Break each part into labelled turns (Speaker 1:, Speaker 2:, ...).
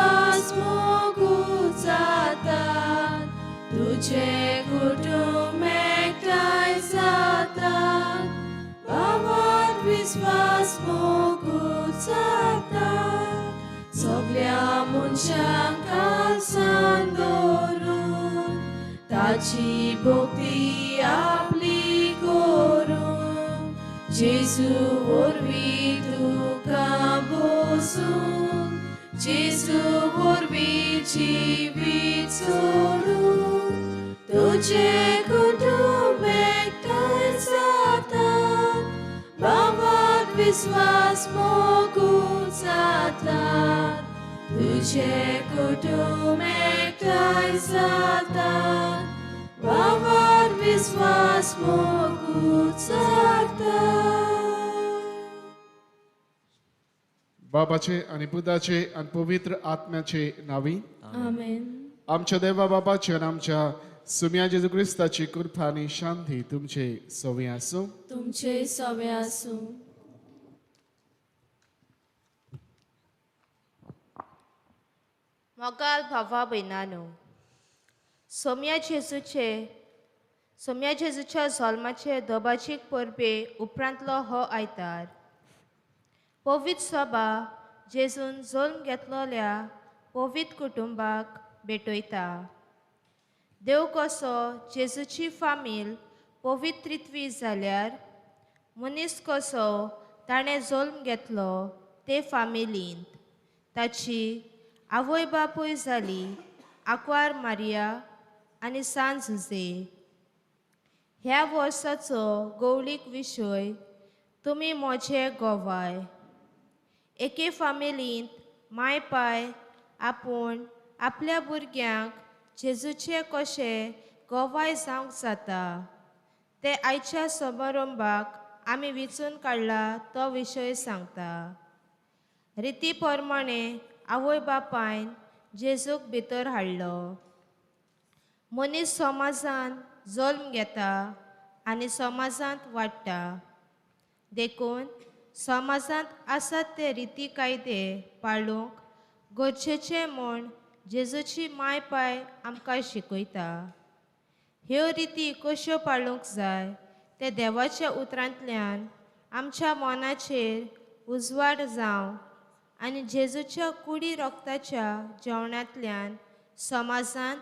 Speaker 1: विश्वास मोगू जातात तुझे कुटुंब एकठांय जातात भावात विश्वास मोगू जातात सगळ्या मनशांक खालसाण दवरून ताची भक्ती आपली करून जेजू वरवीं तुका बसून जेजू वरवीं जिवीत सोडून तुझे कुटुंब एकठांय जातात भावात विश्वास मोगू जातात तुझे कुटुंब एकठांय जातात भावात विश्वास मोगू जातात
Speaker 2: बाबाचे आणि पुताचे आणि पवित्र आत्म्याचे नावी
Speaker 1: आमेन
Speaker 2: आमच्या देवा बाबाचे आणि आमच्या सुम्या जेजू क्रिस्ताची कृपा आणि शांती तुमचे सवय असो
Speaker 1: तुमचे सवे आसूं
Speaker 3: मोगाल भावा भयणानो सोम्या जेजूच्या जल्माचे दोबाचीक परबे उपरांतलो हो आयतार पवित्र सभा जेजून जल्म घेतलेल्या पवित्र कुटुंबाक भेटयता देव कसो जेजूची फामील पवित्रित्वी जाल्यार मनीस कसो ताणें जल्म घेतलो ते फामिलींत ताची आवय बापूय जाली आंकवार मारिया आनी सान झुजे ह्या वर्साचो गवळीक विशय तुमी म्हजे गोवाय एके फामिलींत माय पाय आपूण आपल्या भुरग्यांक जेजूचे कशें गोवाय जावंक जाता ते आयच्या समारंभाक आमी विचून काडला तो विशय सांगता रिती प्रमाणे आवय बापायन जेजूक भितर हाडलो मनीस समाजान जल्म घेता आनी समाजांत वाडटा देखून समाजांत आसात ते रिती कायदे पाळूंक गरजेचे म्हूण जेजूची माय पाय आमकां शिकयता ह्यो रिती कश्यो पाळूंक जाय ते देवाच्या उतरांतल्यान आमच्या मनाचेर उजवाड जावं आनी जेजूच्या कुडी रोगताच्या जेवणांतल्यान समाजांत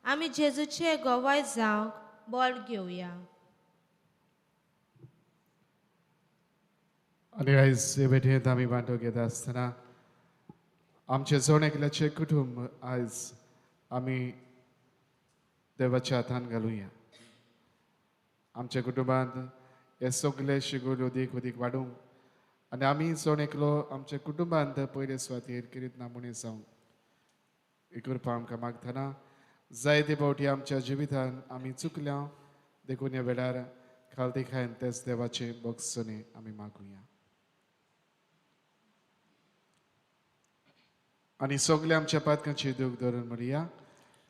Speaker 3: आमी जेजूचे गोवाय जावंक बोल घेवया
Speaker 2: आणि आयज हे भेटेंत आमी वांटो घेता आसतना आमचे जोण एकल्याचे कुटुंब आयज आमी देवाच्या हातान घालुया आमच्या कुटुंबांत हे सगळे शिगूर उदीक उदीक वाडूंक आनी आमी जोण एकलो आमच्या कुटुंबांत पयले सुवातेर किरीत नामुणे जावं ही कृपा आमकां मागतना जायते फावटी आमच्या जिवितान आमी चुकल्या देखून ह्या वेळार खालती खायन तेच देवाचे बगसणे आमी मागुया आनी सगळे आमच्या पातकांची दूख धरून म्हणया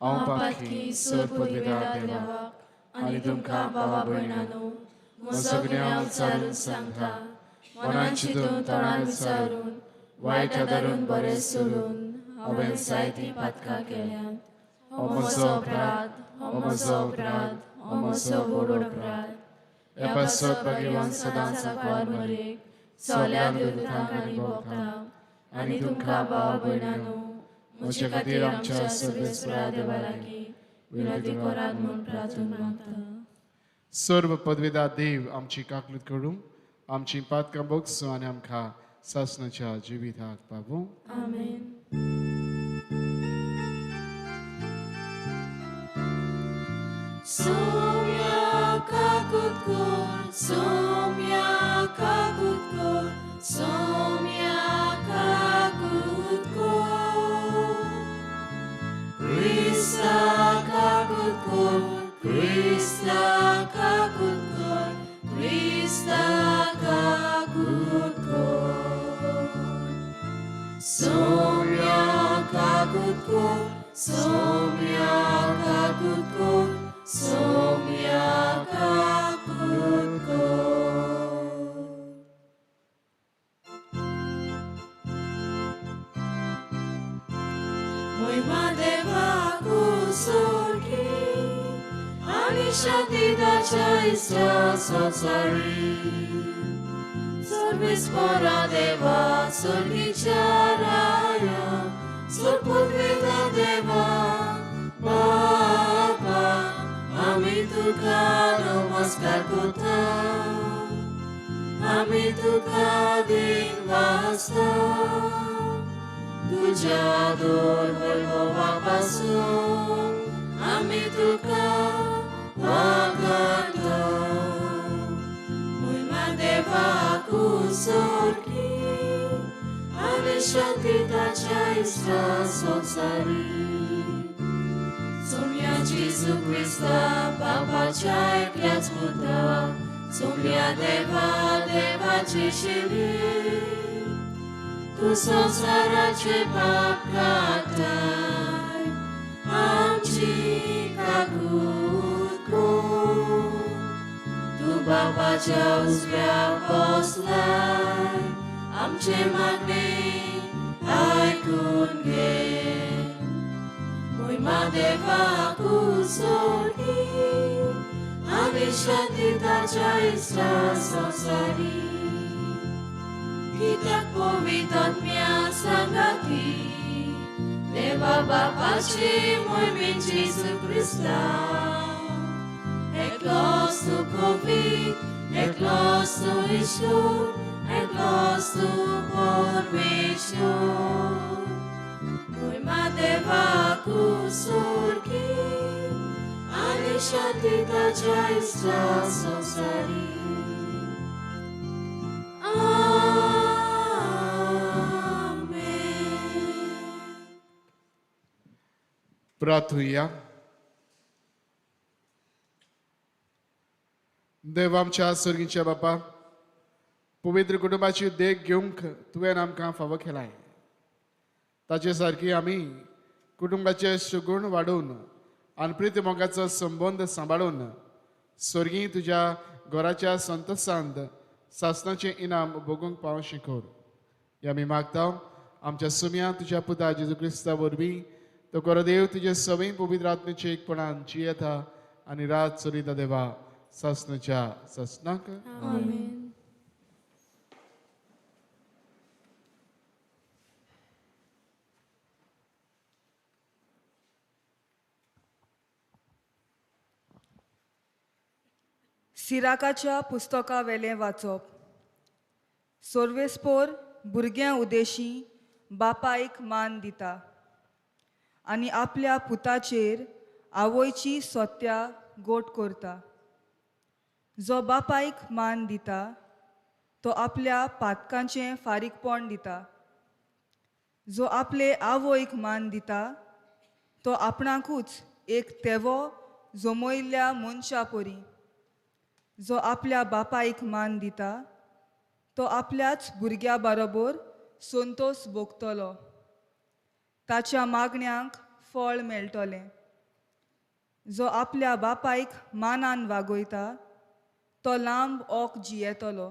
Speaker 2: हांव पातकी सर पदवीदार देवाक आनी तुमकां भावा भयणानो म्हजो सगळें हांव विचारून सांगता मनान चिंतून तोंडान विचारून वायट धरून बरें सोडून हांवें जायतीं पातकां केल्यात हो म्हजो अपराध हो म्हजो अपराध हो म्हजो व्हड अपराध ह्या पासत भाग्यवान सदांच आंकवार मरेक चल्या देवतांक आनी भोगतांक आनी तुमकां भावा भयणानो म्हजे खातीर आमच्या सर्वेस्परा देवा लागीं विनंती करात म्हूण प्रार्थना मागता सर्व पदवीदार देव आमची काकलूत करूं आमची पातकां बोगसूं आनी आमकां सासणाच्या जिविताक पावूं
Speaker 1: आमेन सोम्या काकूत कोर सोम्या काकूत कोर सोम्या काकूत कोर क्रिस्ता काकूत कोर क्रिस्ता काकूत कोर क्रिस्ता काकूत कोर सोम्या काकूत कोर सोम्या काकूत कोर सोम्या काकूत कोर शांती ताच्या इष्टा संसारी सर्वेस्परा देवा सर्गीच्या राया सर्वपुत्र देवा बापा आम्ही तुका नमस्कार करता आम्ही तुका दिन वाजता तुझ्या दोर वैभवापासून आम्ही तुका वागतो महिमा देवाक सर्गी आणि शांती ताच्या इष्टा संसारी सोम्या जेजू ख्रिस्ता बापाच्या एकल्याच पुता सोम्या देवा देवाचे शिवी तू संसाराचे पाप काढताय आमची काकूत कोर तू बापाच्या उजव्या बसलाय आमचे मागणे ऐकून घे महिमा देवाक सर्गी आणि शांती ताच्या इष्टा संसारी कित्याक पवित्र आत्म्या सांगाती देवा बापाची मोहिमेन जेजू ख्रिस्ता एकलोच तू पवित्र एकलोच तू ईश्वर एकलोच तू परमेश्वर महिमा देवाक सर्गी आणि शांती ताच्या इष्टा संसारी
Speaker 2: प्रार्थूया. देव आमच्या सर्गीच्या बापा पवित्र कुटुंबाची देख घेवंक तुवें आमकां फावो केलाय ताचे सारकी आमी कुटुंबाचे सुगूण वाडोवन आनी प्रीत मोगाचो संबंद सांबाळून सर्गी तुज्या घराच्या संतोसांत सासणाचें इनाम भोगूंक पावों शिकोर हे आमी मागता आमच्या सुम्या तुज्या पुता जेजू क्रिस्ता वरवीं तो कोरदेव तुजे सवय पवित्र आत्मेचे एकपणान जियेता आनी रात चलिता देवा सासणाच्या सासणाक
Speaker 1: आमेन.
Speaker 4: सिराकाच्या पुस्तका वेलें वाचप सोर्वेस्पोर भुरग्यां उदेशी बापायक मान दिता आनी आपल्या पुताचेर आवयची सोत्या गोट करता जो बापायक मान दिता तो आपल्या पातकांचें फारीकपण दिता जो आपले आवयक मान दिता तो आपणाकूच एक तेवो जमयल्ल्या मनशा परी जो आपल्या बापायक मान दिता तो आपल्याच भुरग्या बरोबर संतोष भोगतलो ताच्या मागण्यांक फळ मेळटलें जो आपल्या बापायक मानान वागयता तो लांब ओक जियेतलो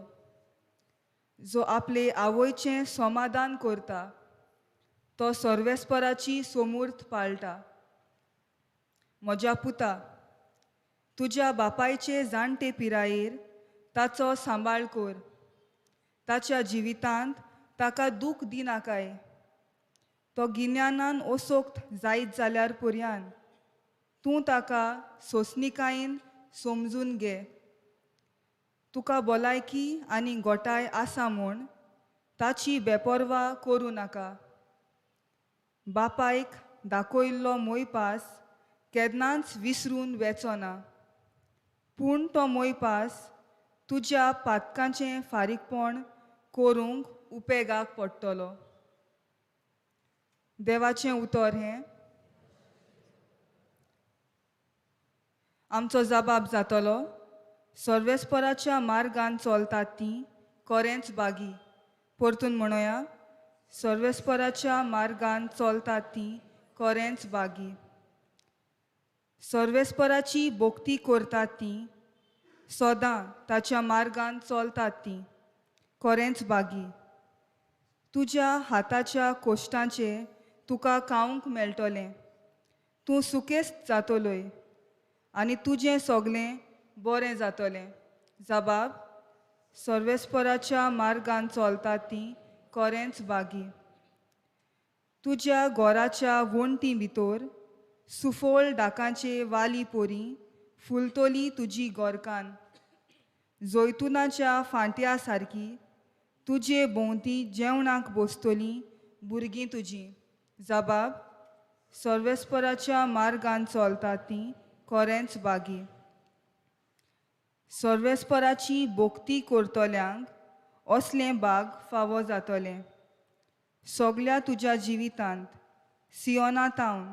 Speaker 4: जो आपले आवयचें समाधान करता तो सर्वेस्पराची सोमूर्त पाळटा म्हज्या पुता तुज्या बापायचे जाणटे पिरायेर ताचो सांबाळ कर ताच्या जिवितांत ताका दूख दिनाकाय तो गिन्यानान ओसोक्त जायत जाल्यार पर्यान तूं ताका सोंसणिकायेन समजून घे तुका भलायकी आनी गोठाय आसा म्हूण ताची बेपरवा करूं नाका बापायक दाखयल्लो मोयपास केन्नाच विसरून वेचोना पूण तो मोयपास तुज्या पातकांचें फारीकपण करूंक उपेगाक पडटलो देवाचें उतर हें आमचो जबाब जातलो सर्वेस्पराच्या मार्गान चलतात तीं खरेंच बागी परतून म्हणुया सर्वेस्पराच्या मार्गान चलतात तीं खरेंच बागी सर्वेस्पराची भोक्ती करतात तीं सदां ताच्या मार्गान चलतात तीं खरेंच बागी तुज्या हाताच्या कोश्टांचें तुका खावंक मेळटलें तूं सुकेस्त जातलोय आनी तुजें सगलें बरें जातलें. जबाब: सर्वेस्पराच्या मार्गान चलता तीं खरेंच बागी. तुज्या घोराच्या वणटी भितर सुफोळ डाकांचे वाली पोरी फुलतली तुजी गोरकान. जैतुनाच्या फांट्या सारकी तुजे भोंवती जेवणाक बसतलीं भुरगीं तुजीं. जबाब: सर्वेस्पराच्या मार्गान चलता तीं खरेंच बागी. सर्वेस्पराची भोक्ती करतल्यांक असलें बाग फावो जातलें. सगल्या तुज्या जिवितांत सियोनातावन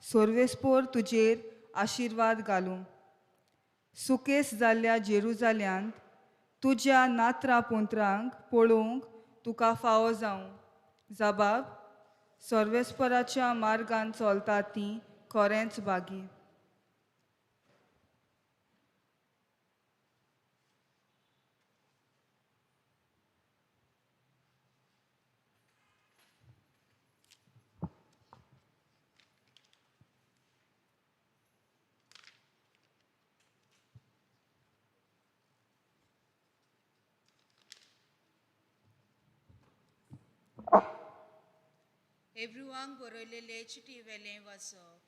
Speaker 4: सर्वेस्पोर तुजेर आशिर्वाद घालूं. सुकेस जाल्ल्या जेरुजाल्यांत तुज्या नात्रा पुंत्रांक पळोवंक तुका फावो जावं. जबाब: सर्वेस्पराच्या मार्गान चलता तीं खरेंच बागी.
Speaker 5: हेब्रुवांक बरयलेले चिटी वेलें वाचप.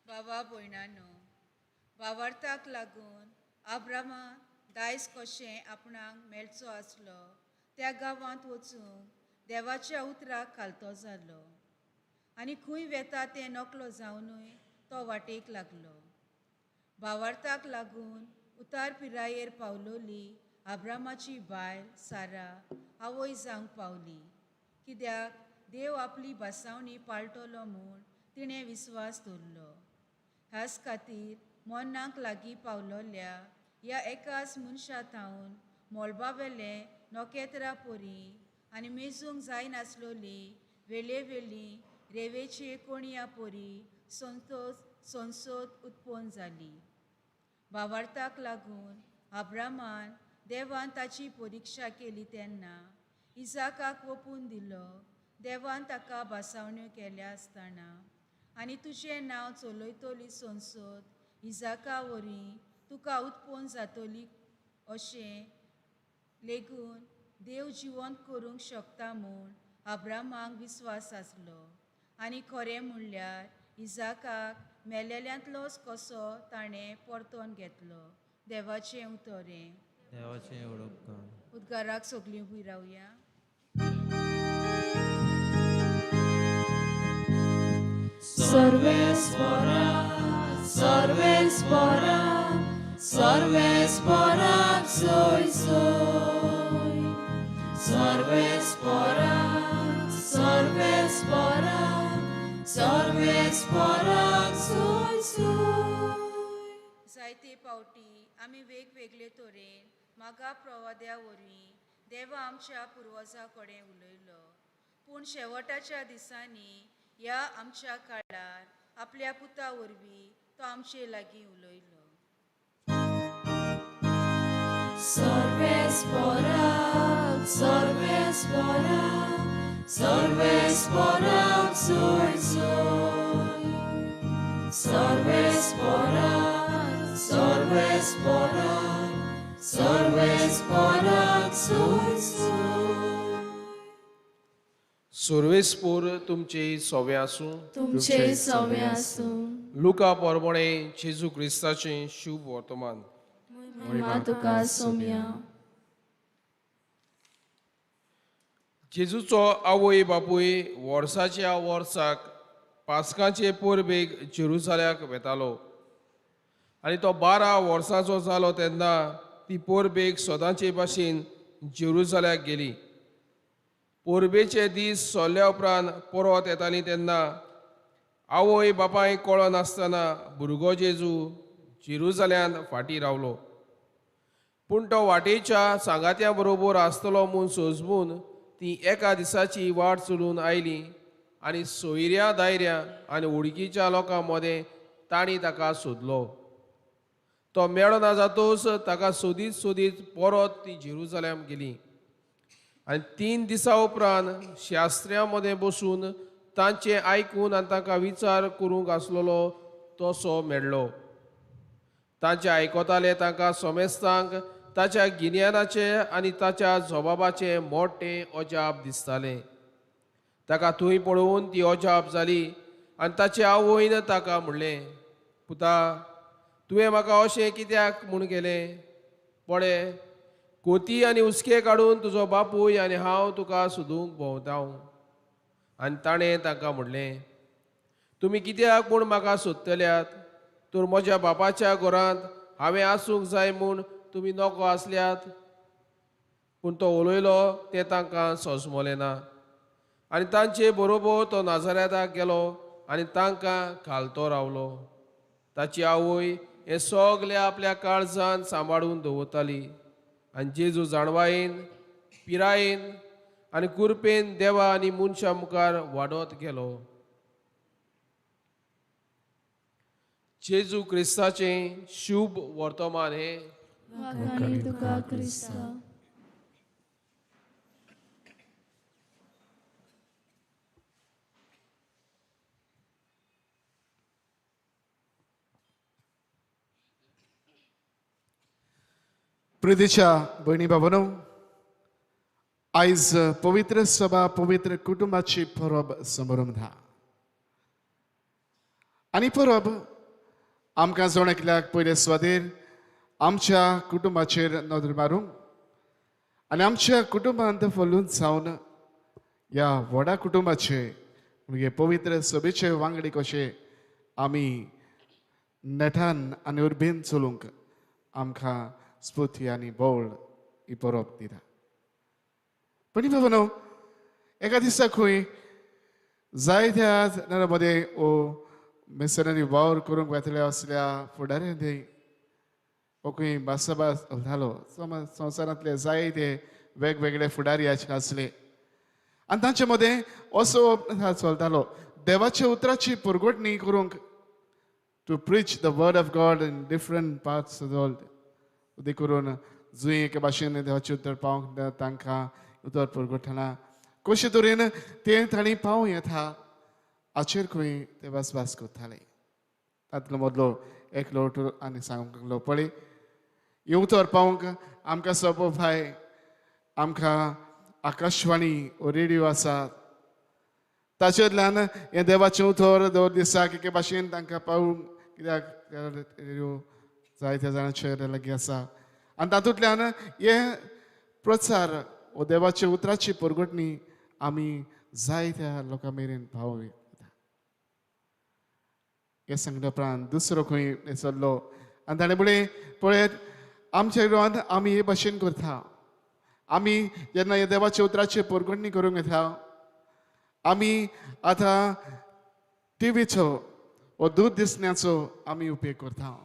Speaker 5: बाबा भयणानो, वावरताक लागून आब्रामान दायज कशें आपणाक मेळचो आसलो त्या गांवांत वचूंक देवाच्या उतराक घालतो जालो. आनी खंय वेता तें नकलो जावनूय तो वाटेक लागलो. भावार्थाक लागून उतार पिरायेर पावलोली आब्रामाची बायल सारा आवय जावंक पावली. कित्याक देव आपली भासावणी पाळटलो म्हूण तिणें विस्वास दवरलो. ह्याच खातीर मरणाक लागीं पावलोल्या ह्या एकाच मनशा थावन मोलबावेले नोकेत्रां पोरी आनी मेजूंक जायनासलोली वेळेवेळी रेवेची कोणया पोरी संसद उत्पन्न जाली. भावार्थाक लागून आब्रामान देवान ताची परिक्षा केली तेन्ना इसाकाक ओपून दिलो. देवान ताका भासावण्यो केल्या आसतना आनी तुजें नांव चलयतली संसद इसाका वरी तुका उत्पन्न जातली अशें लेगून देव जिवंत करूंक शकता म्हूण आब्रामाक विस्वास आसलो. आनी खरें म्हणल्यार इसाकाक मेलेल्यांतलोच कसो ताणें परतोन घेतलो. देवाचें उतोरें.
Speaker 6: देवाचें उडोवप.
Speaker 5: उद्गाराक सगलीं उबीं रावया.
Speaker 1: सर्वेस्परा, सर्वेस्परा, सर्वेस्पराक सोय सोय. सर्वेस्परा, सर्वेस्परा, सर्वेस्पराक सोय सोय.
Speaker 5: जायते फावटी आमी वेगवेगळे तरेन मागा प्रवाद्या वरवीं देवा आमच्या पुर्वजां कडेन उलयलो. पूण शेवटाच्या दिसांनी ह्या आमच्या काळार आपल्या पुता वरवीं तो आमचे लागीं उलयलो.
Speaker 1: सर्वेस्पराक, सर्वेस्पराक, सर्वेस्पराक सोय सोय. सर्वेस्पराक, सर्वेस्पराक, सर्वेस्पराक सोय सोय.
Speaker 7: सर्वेस्पोर तुमचे सवे आसूं.
Speaker 1: तुमचे सवे आसूं.
Speaker 7: लुका परबणे जेजू क्रिस्ताचें शुभ वर्तमान.
Speaker 1: महिमा तुका सोम्या.
Speaker 7: जेजूचो आवय बापूय वर्साच्या वर्साक पास्काचे परबेक जेरुसाल्याक वेतालो. आनी तो 12 वर्सांचो जालो तेन्ना ती परबेक सदांचे भाशेन जेरुसाल्याक गेली. परबेचे दीस सोल्ल्या उपरांत परत येताली तेन्ना आवय बापाय कळो नासतना भुरगो जेजू जेरुसाल्यांत फाटीं रावलो. पूण तो वाटेच्या सांगात्या बरोबर आसतलो म्हूण सोजमून ती एका दिसाची वाट चलून आयली आनी सोयऱ्या दायऱ्या आनी वळखीच्या लोकां मदें तांणी ताका सोदलो. तो मेळो ना जातोच ताका सोदीत सोदीत परत ती जेरुसालेम गेली. आनी 3 दिसां उपरांत शास्त्र्यां मदें बसून तांचें आयकून आनी ताका विचार करूंक आसलेलो तसो मेळ्ळो. तांचे आयकोताले तांकां सोमेस्तांक ताच्या गिन्यानाचे आनी ताच्या जबाबाचे मोठे अजाप दिसताले. ताका थंय पळोवन ती अजाप जाली आनी ताचे आवयन ताका म्हणलें, पुता, तुवें म्हाका अशें कित्याक म्हूण केलें? पळय, कोती आनी उस्के काडून तुजो बापूय आनी हांव तुका सोदूंक भोंवता. आनी ताणें तांकां म्हणलें, तुमी कित्याक म्हूण म्हाका सोदतल्यात? तर म्हज्या बापाच्या घरांत हांवें आसूंक जाय म्हूण तुमी नोको आसल्यात. पूण तो उलयलो तें तांकां सोंसमोलें ना. आनी तांचे बरोबर तो नाजारेताक गेलो आनी तांकां घालतो रावलो. ताची आवय हें सगलें आपल्या काळजांत सांबाळून दवरताली. आनी जेजू जाणवायेन, पिरायेन आनी कुरपेन देवा आनी मनशां मुखार वाडत गेलो. जेजू क्रिस्ताचें शुभ वर्तमान हें.
Speaker 1: वाखाणी तुका क्रिस्ता.
Speaker 2: प्रितीच्या भयणी भावांनो, आयज पवित्र सभा पवित्र कुटुंबाची परब समारंभ हा. आनी परब आमकां जाण एकल्याक पयले सुवातेर आमच्या कुटुंबाचेर नदर मारूंक आनी आमच्या कुटुंबांत फलून जावन ह्या व्हडा कुटुंबाचे म्हणजे पवित्र सभेचे वांगडी कशे आमी नेटान आनी उर्बेन चलूंक आमकां स्फूर्ती आनी बळ ही परब दिता. पण भावांनो, एका दिसा खंय जायत्या जाणां मदें ओ मिशनरी वावर करूंक वेतल्या असल्या फुडाऱ्यांनी हो खंय भासाभास जालो. संवसारांतले जायते वेगवेगळे फुडारी आसले आनी तांचे मदें असो चलतालो देवाच्या उतराची परगोटणी करूंक, to preach the word of God in different parts of the world. उदी करून जुंय एके भाशेन देवाचें उतर पावंक तांकां उतर परगोटना कशे तरेन तें तांणी पावूं येता हाचेर खंय ते भास करताले. तातूंतलो मदलो एकलो उतर आनी सांगूंक लागलो, पळय, हें उतर पावूंक आमकां सोंपोवपाय आमकां आकाशवाणी ओ रेडिओ आसा, ताचेंतल्यान हें देवाचें उतर दर दिसाक एके भाशेन तांकां पावूंक, कित्याक रेडिओ जायत्या जाणांचे लागीं आसा आनी तातूंतल्यान हे प्रचार वो देवाच्या उतराची परगोटणी आमी जायत्या लोकां मेरेन पावोंक येता. हे सांगल्या उपरांत दुसरो खंय चल्लो आनी ताणें म्हळें, पळयत, आमच्या गांवांत आमी हे भाशेन करता. आमी जेन्ना हे देवाच्या उतराची परगोटणी करूंक येता, आमी आतां टीव्हीचो वो दूरदर्शनाचो आमी उपेग करता.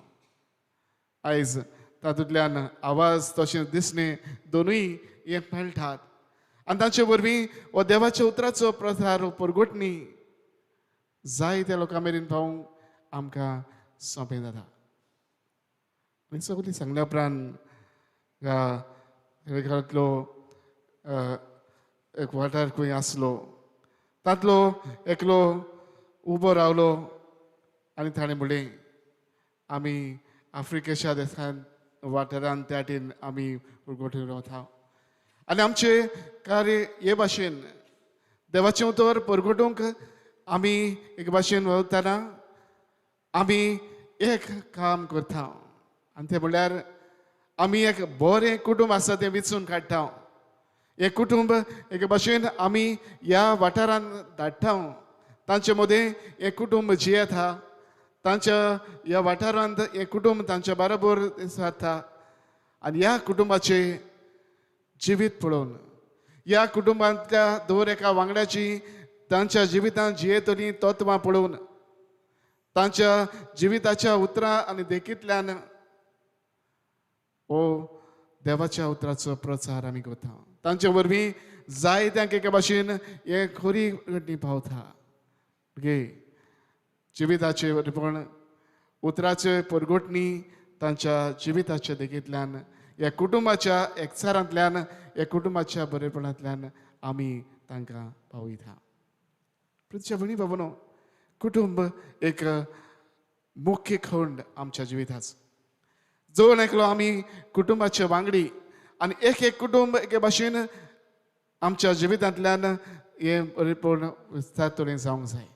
Speaker 2: आयज तातूंतल्यान आवाज तशेंच दिसणे दोनूय हे मेळटात आनी तांचे वरवीं हो देवाच्या उतराचो प्रसार परगोटणी जायत्या लोकां मेरेन पावूंक आमकां सोंपें जाता. आनी सगळीं सांगल्या उपरांत घरांतलो एक वाठार खंय आसलो, तांतलो एकलो उबो रावलो आनी ताणें म्हणलें, आमी आफ्रिकेच्या देशांत वाठारांत त्या वटेन आमी परगोटून रावता आनी आमचे कार्य हे भाशेन देवाचें उतर परगोटूंक आमी एक भाशेन वतना आमी एक काम करता आनी तें म्हणल्यार आमी एक बरें कुटूंब आसा तें वेंचून काडटा. हें कुटूंब एक भाशेन आमी ह्या वाठारांत धाडटा. तांचे मदें हें कुटूंब जियेता, तांच्या ह्या वाठारांत हें कुटूंब तांच्या बरोबर जाता आनी ह्या कुटुंबाचे जिवीत पळोवन, ह्या कुटुंबांतल्या दर एका वांगड्याची तांच्या जिवितांत जियेतलीं तत्वां पळोवन, तांच्या जिविताच्या उतरां आनी देखींतल्यान हो देवाच्या उतराचो प्रचार आमी करता. तांचे वरवीं जायत्यांक एके भाशेन हे खरी घडणी पावता. जिविताचे वरपण उतराचे परगोटणी तांच्या जिविताच्या देखींतल्यान ह्या कुटुंबाच्या एकचारांतल्यान ह्या कुटुंबाच्या बरेपणांतल्यान आमी तांकां पावयता. प्रितीच्या भयणी भावांनो, कुटुंब एक मुख्य खंड आमच्या जिविताचो जवळ एकलो आमी कुटुंबाचे वांगडी आनी एक एक कुटुंब एके भाशेन आमच्या जिवितांतल्यान हे परिपूर्ण विस्तार तरेन जावंक जाय.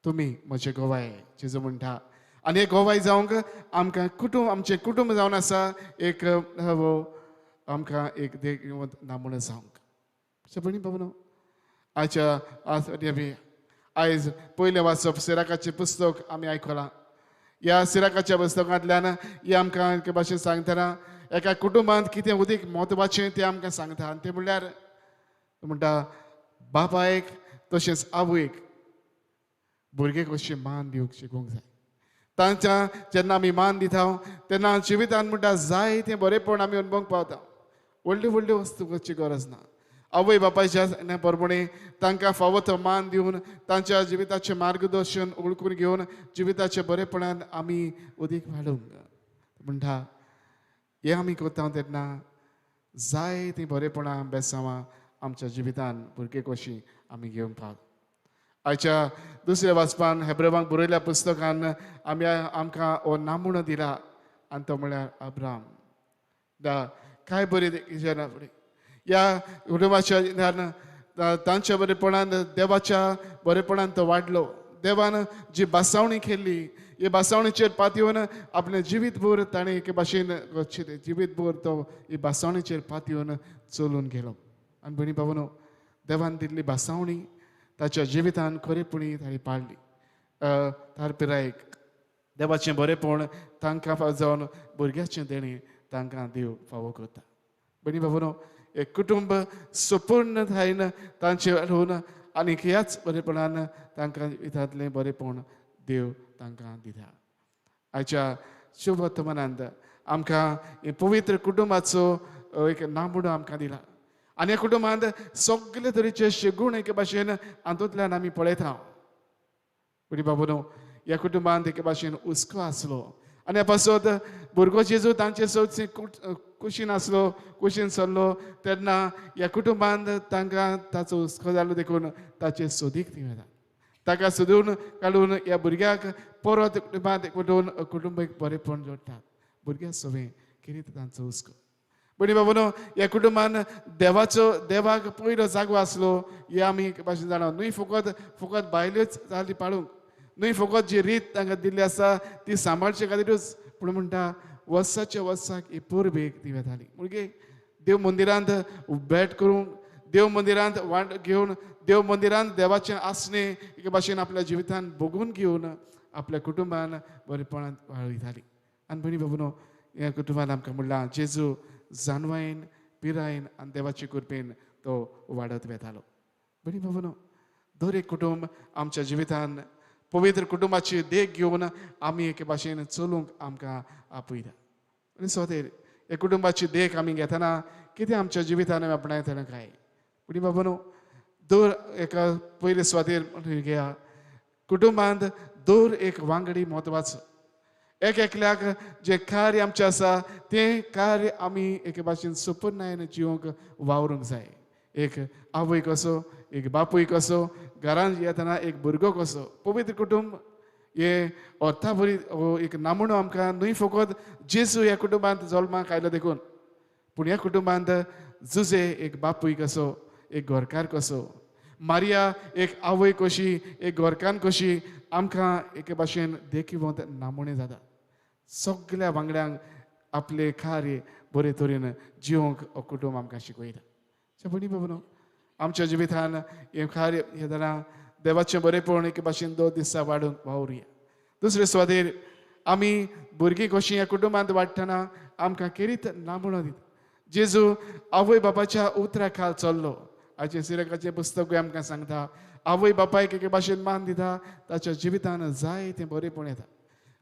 Speaker 2: तुमी म्हजे गोवाय जेजू म्हणटा आनी हे गोवाय जावंक आमकां कुटुंब आमचें कुटुंब जावन आसा एक आमकां एक देगवंत नामून जावंक. भणी बाबनो आयच्या आयज पयलें वाचप सिराकाचें पुस्तक आमी आयकलां. ह्या सिराकाच्या पुस्तकांतल्यान हे आमकां एके भाशेन सांगतना एका कुटुंबांत कितें उदीक म्हत्वाचें तें आमकां सांगता आनी तें म्हणल्यार म्हणटा बापायक तशेंच आवयक भुरगे कशें मान दिवंक शिकोवंक जाय. तांच्या जेन्ना आमी मान दिता तेन्ना जिवितांत म्हणटा जायतें बरेंपण आमी अणभवंक पावता. व्हडल्यो व्हडल्यो वस्तूची गरज ना. आवय बापायच्या परमणे तांकां फावो तो मान दिवन तांच्या जिविताचें मार्गदर्शन ओळखून घेवन जिविताच्या बरेपणान आमी उदीक वाडोवंक म्हणटा. हे आमी करता तेन्ना जायतीं बरेपणां बेसांवां आमच्या जिवितान भुरगे कशीं आमी घेवंक पावता. आयच्या दुसऱ्या वाचपान हेब्रेवांक बरयल्या पुस्तकान आमी आमकां हो नामूण दिला आनी तो म्हळ्यार अब्राम. काय बरी ह्या कुटुंबाच्या तांच्या बरेपणान देवाच्या बरेपणान तो वाडलो. देवान जी बासावणी केल्ली हे बासावणीचेर पातयेवन आपलें जिवीतभर ताणें एके भाशेन जिवीतभर तो ही बासावणीचेर पातयेवन चलून गेलो. आनी भणी बाबनो देवान दिल्ली बासावणी ताच्या जिवितान खरेपणी ताणी पाळली. तार पिरायेक देवाचें बरेपण तांकां जावन भुरग्याचें देणें तांकां देव फावो करता. भणी बाबनो एक कुटुंब संपूर्णतायेन तांचे वाडून आनी ह्याच बरेपणान तांकां जिवितांतलें बरेपण देव तांकां दिता. आयच्या शुभ वर्तमानांत आमकां पवित्र कुटुंबाचो एक नामूण आमकां दिला आनी ह्या कुटुंबांत सगळे तरेचे शेगूण एके भाशेन हातूंतल्यान आमी पळयता. पूण बाबूनो ह्या कुटुंबांत एके भाशेन हुस्को आसलो आनी ह्या पासत भुरगो जेजू तांचे चवथी कुशीन आसलो कुशीन सरलो तेन्ना ह्या कुटुंबांत तांकां ताचो हुस्को जालो देखून ताचे सोदीक ती वेता. ताका सोदून काडून ह्या भुरग्याक परत कुटुंबांत एकवटून कुटुंबीक बरेपण जोडटात. भुरग्या सवें कितें तांचो हुस्को. भणी बाबूनो ह्या कुटुंबान देवाक पयलो जागो आसलो हे आमी भाशेन जाणा. न्हय फकत बायल्योच जाली पाळूंक न्हय फकत जी रीत तांकां दिल्ली आसा ती सांबाळचे खातीरूच पूण म्हणटा वर्साच्या वर्साक ही परबेक ती वेताली. म्हणजे देव मंदिरांत भेट करूंक देव मंदिरांत वांट घेवन देव मंदिरांत देवाचें आसणें एके भाशेन आपल्या जिवितान भोगून घेवन आपल्या कुटुंबान बरेपणान वाडयताली. आनी भणी बाबूनो ह्या कुटुंबान आमकां म्हणलां जेजू जानवायेन पिरायेन आनी देवाचे कृपेन तो वाडत वेतालो. भणी बाबूनो दर एक कुटुंब आमच्या जिवितान पवित्र कुटुंबाची देख घेवन आमी एके भाशेन चलूंक आमकां आपयता. आनी सोदेर हे कुटुंबाची देख आमी घेतना कितें आमच्या जिवितान आमी आपणायतना काय. पूण बाबूनो दर एका पयले स्वादेर घेया कुटुंबांत दर एक वांगडी म्हत्वाचो. एक एकल्याक जे कार्य आमचें आसा तें कार्य आमी एके भाशेन संपूर्णायेन जिवंक वावरूंक जाय. एक आवय कसो एक बापूय कसो घरांत येतना एक भुरगो कसो. पवित्र कुटुंब हे अर्था बरी एक नामूण आमकां न्हय फकत जेजू ह्या कुटुंबांत जल्माक आयलो देखून पूण ह्या कुटुंबांत जुजे एक बापूय कसो एक घरकार कसो. मारिया एक आवय कशी एक घरकान कशी आमकां एके भाशेन देखीवंत नामूणे जाता. सगळ्या वांगड्यांक आपले कार्य बरे तरेन जिवंक हो कुटुंब आमकां शिकयता. भणी बाबूनो आमच्या जिवितान हे कार्य हे जाणा देवाचें बरेपण एके भाशेन 2 दिसा वाडूंक वावरुया. दुसरे स्वादेर आमी भुरगीं कशीं ह्या कुटुंबांत वाडटना आमकां किरीत नामूण दिता. जेजू आवय बापाच्या उतरा खाल चल्लो. आयचे सिरकाचें पुस्तकूय आमकां सांगता आवय बापायक एके भाशेन मान दिता ताच्या जिवितान जायतें बरेपण येता.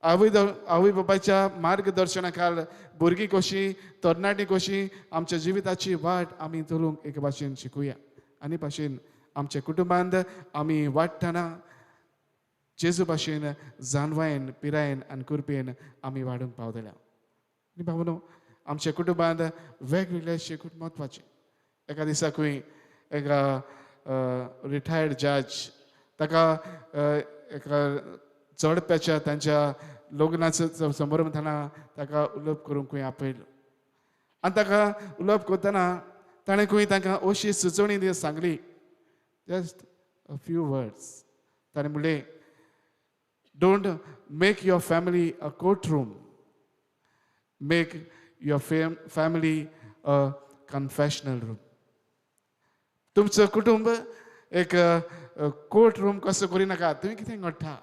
Speaker 2: आवय बापायच्या मार्गदर्शना खाल भुरगीं कशीं तरणाटीं कशीं आमच्या जिविताची वाट आमी चलूंक एके भाशेन शिकुया. आनी भाशेन आमच्या कुटुंबांत आमी वाडटना जेजू भाशेन जानवायेन पिरायेन आनी कृपेन आमी वाडूंक पावतल्या. आनी बाबूनो आमच्या कुटुंबांत वेगवेगळे शिकूट म्हत्वाचे. एका दिसाकूय एका रिटायर्ड जज ताका एका जोडप्याच्या तांच्या लग्नाचो समारंभ थाना ताका उलोवप करूंक आपयलो आनी ताका उलोवप करतना ताणें खंय तांकां अशी सुचोवणी Sangli just a few words ताणें म्हणलें don't make your family a court room make your family a confessional room तुमचं कुटुंब एक कोर्ट रूम कसो करिनाका तुवें कितें घडटा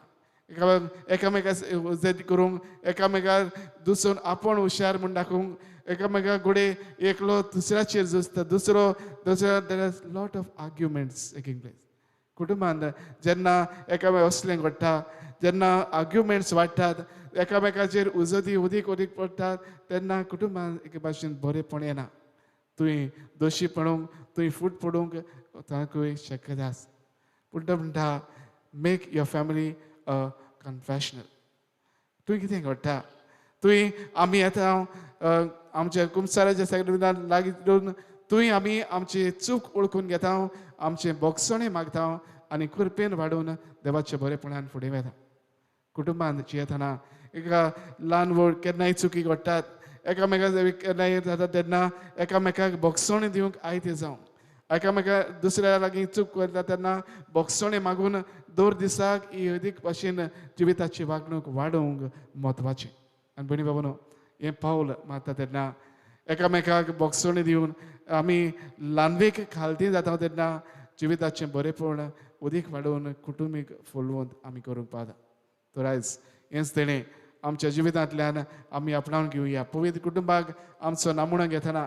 Speaker 2: एकामेकाक उजत करूंक एकामेकाक दुसून आपूण हुशार म्हूण दाखोवंक एकामेकाक घोडे एकलो दुसऱ्याचेर झुजता दुसरो there is lot of arguments taking place कुटुंबांत जेन्ना एकामेक असलें घडटा जेन्ना आर्ग्युमेंट्स वाडटात एकामेकाचेर उजती उदीक उदीक पडटात तेन्ना कुटुंबांत एके भाशेन बरेंपण येना तुवें दोशी पडूंक तुवें फूट पडूंक तांकूय शक्यता आसा पूण तो म्हणटा make your family a confessional तुवें कितें घडटा तुवें आमी येता आमच्या कुमसाराच्या सगळ्या लागीं धरून तुवें आमी आमची चूक ओळखून घेता आमचें बोगसणें मागता आनी कृपेन वाडून देवाच्या बरेपणान फुडें वता कुटुंबांत जियेतना एका ल्हान व्हड केन्नाय चुकी घडटात एकामेकाक केन्नाय जाता तेन्ना एकामेकाक बोगसण दिवंक आयते जावं एकामेका दुसऱ्या लागीं चूक करता तेन्ना बोगसणें मागून दोर दिसाक ही अदीक भाशेन जिविताची वागणूक वाडोवंक म्हत्वाचें आनी भणी बाबून हें पावल मारता तेन्ना एकामेकाक बोगसणें दिवन आमी ल्हानवेक खालती जाता तेन्ना जिविताचें बरेपण अदीक वाडोवन कुटुंबीक फुलवंत आमी करूंक पावता तर आयज हेंच तेणें आमच्या जिवितांतल्यान आमी आपणावन घेवया पवित्र कुटुंबाक आमचो नामणो घेतना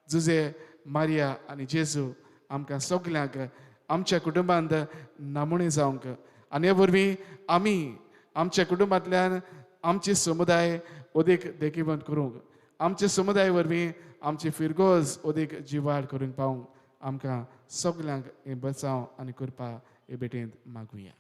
Speaker 2: जुजे मारिया आनी जेजू आमकां सगल्यांक आमच्या कुटुंबांत नामणे जावंक आनी हे वरवीं आमी आमच्या कुटुंबांतल्यान आमचे समुदाय अदीक देखीवंत करूंक आमचे समुदाय वरवीं आमची फिरगोज अदीक जिवाड करून पावूंक आमकां सगल्यांक हें बचाव आनी कृपा हे भेटेंत मागुया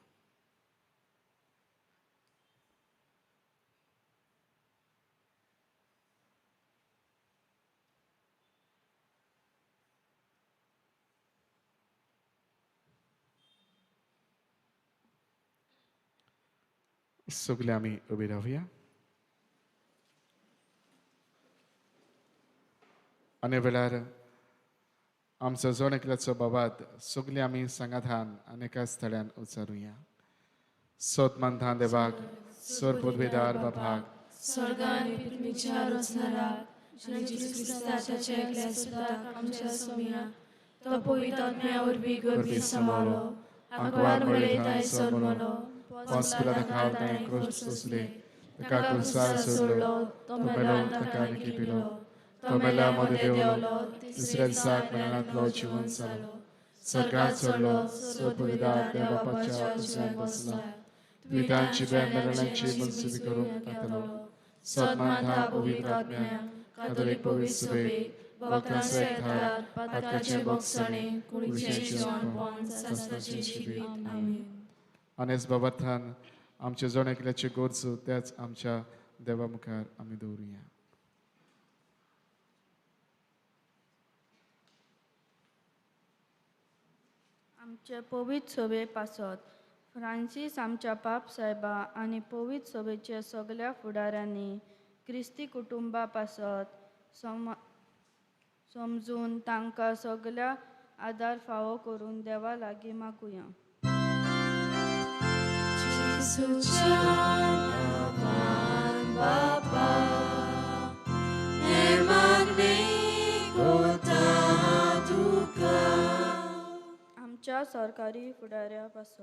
Speaker 2: सगळे आमी उबे रावया आनी वेळार आमचो जोण एकल्याचो बाबाद सगळे आमी सांगातान आनी एका स्थळ्यान उचारुया सोदमानधान देवाक सोर पदवेदार बाबाक
Speaker 1: स्वर्गान पृथ्वीच्या रचणारा आनी जेजू क्रिस्ताच्या एकल्या सुदाक आमच्या सोमिया तो पवित्र आत्म्या वरवीं गर्भी समालो आंकवार मळे ताय सोडमलो पॉस्पिला खाव ताय क्रूस सोसले ताका क्रूसार सोडलो तो मेलो ताका निकिपिलो तो मेला मध्ये देवलो तिसऱ्या दिसाक मरणांतलो जिवन जालो स्वर्गात चडलो सोर पवित्र देवा बापाच्या उजव्यान बसला विधांची मेरणांची मनसुबी करूंक येतलो सन्मानता पवित्र आत्म्या कातोलीक पवित्र सभेक भक्तांचो एकठार पातकाचे बोगसणे कुडीचें जेवणपण सासणाचें जिवीत आमीन
Speaker 2: आनेस बाबाथान आमचे जोण एकल्याचे गोरजो त्याच आमच्या देवा मुखार आमी दवरुया
Speaker 8: आमचे पवित्र सभे पासत फ्रांसीस आमच्या पाप साहेबा आनी पवित्र सभेच्या सगळ्या फुडाऱ्यांनी क्रिस्ती कुटुंबा पासत समजून तांकां सगळ्या आदार फावो करून देवा लागीं मागुया आमच्या सरकारी फुडाऱ्या पासत